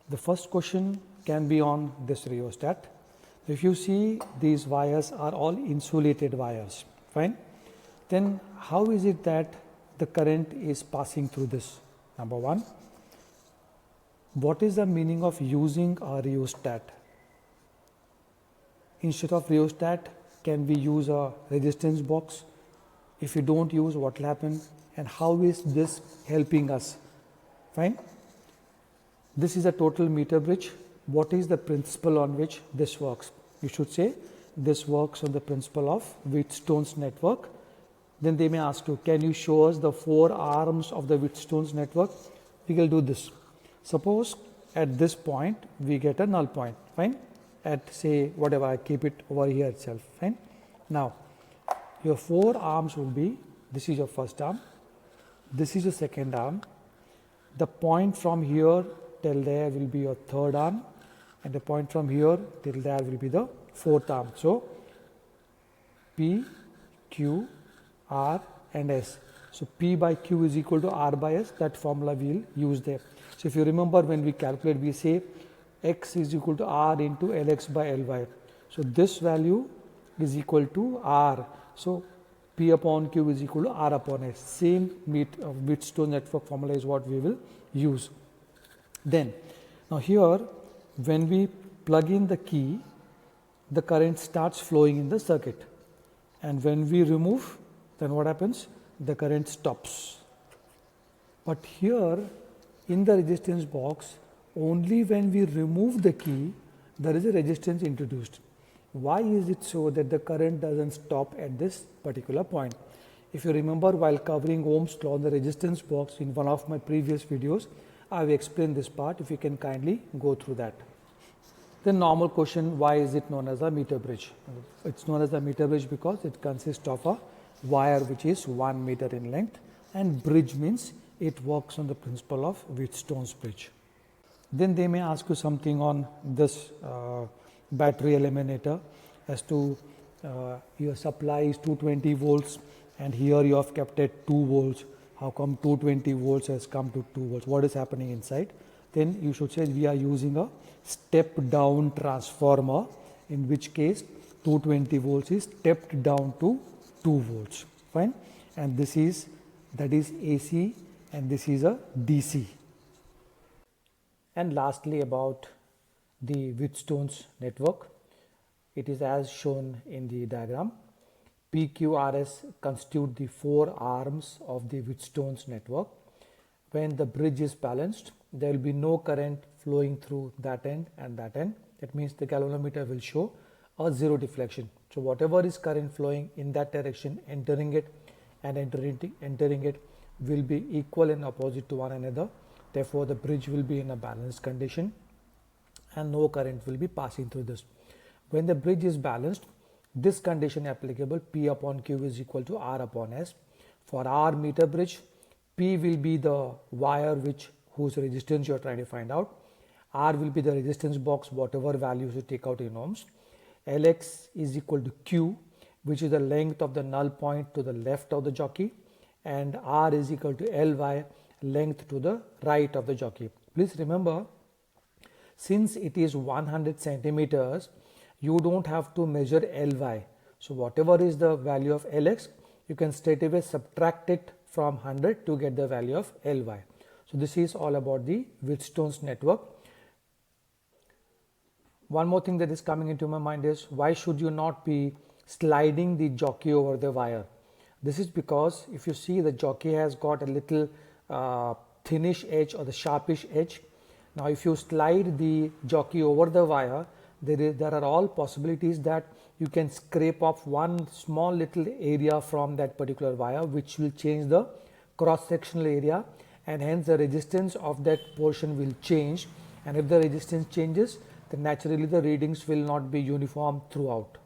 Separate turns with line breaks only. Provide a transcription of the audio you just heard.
The first question can be on this rheostat. If you see, these wires are all insulated wires, fine. Then how is it that the current is passing through this? Number one, what is the meaning of using a rheostat? Instead of rheostat, can we use a resistance box? If you don't use, what will happen? And how is this helping us? Fine. This is a total meter bridge. What is the principle on which this works? You should say this works on the principle of Wheatstone's network. Then they may ask you, can you show us the 4 arms of the Wheatstone's network? We will do this. Suppose at this point we get a null point, fine. At say whatever, I keep it over here itself, fine. Now your 4 arms will be, this is your first arm, this is your second arm, the point from here till there will be your third arm, and the point from here till there will be the fourth arm. So P, Q, R and S. So P by Q is equal to R by S. That formula we will use there. So if you remember, when we calculate, we say X is equal to R into Lx by Ly. So this value is equal to R. So P upon Q is equal to R upon S. Same Wheatstone network formula is what we will use. Then now here, when we plug in the key, the current starts flowing in the circuit, and when we remove, then what happens? The current stops. But here in the resistance box, only when we remove the key, there is a resistance introduced. Why is it so that the current doesn't stop at this particular point? If you remember, while covering Ohm's law on the resistance box in one of my previous videos, I have explained this part. If you can kindly go through that. The normal question, why is it known as a meter bridge? It's known as a meter bridge because it consists of a wire which is 1 meter in length, and bridge means it works on the principle of Wheatstone's bridge. Then they may ask you something on this battery eliminator as to your supply is 220 volts and here you have kept at 2 volts. How come 220 volts has come to 2 volts? What is happening inside? Then you should say we are using a step down transformer, in which case 220 volts is stepped down to 2 volts, fine. And this is, that is AC, and this is a DC. And lastly, about the Wheatstone's network, it is as shown in the diagram. PQRS constitute the 4 arms of the Wheatstone's network. When the bridge is balanced, there will be no current flowing through that end and that end. That means the galvanometer will show a 0 deflection. So whatever is current flowing in that direction, entering it and entering it will be equal and opposite to one another. Therefore the bridge will be in a balanced condition and no current will be passing through this. When the bridge is balanced, this condition applicable, P upon Q is equal to R upon S. For our meter bridge, P will be the wire whose resistance you are trying to find out. R will be the resistance box, whatever values you take out in ohms. Lx is equal to Q, which is the length of the null point to the left of the jockey, and R is equal to Ly, length to the right of the jockey. Please remember, since it is 100 centimeters, you don't have to measure Ly. So whatever is the value of Lx, you can straight away subtract it from 100 to get the value of Ly. So this is all about the Wheatstone's network. One more thing that is coming into my mind is, why should you not be sliding the jockey over the wire? This is because if you see, the jockey has got a little thinnish edge or the sharpish edge. Now if you slide the jockey over the wire, there are all possibilities that you can scrape off one small little area from that particular wire, which will change the cross-sectional area, and hence the resistance of that portion will change. And if the resistance changes, then naturally the readings will not be uniform throughout.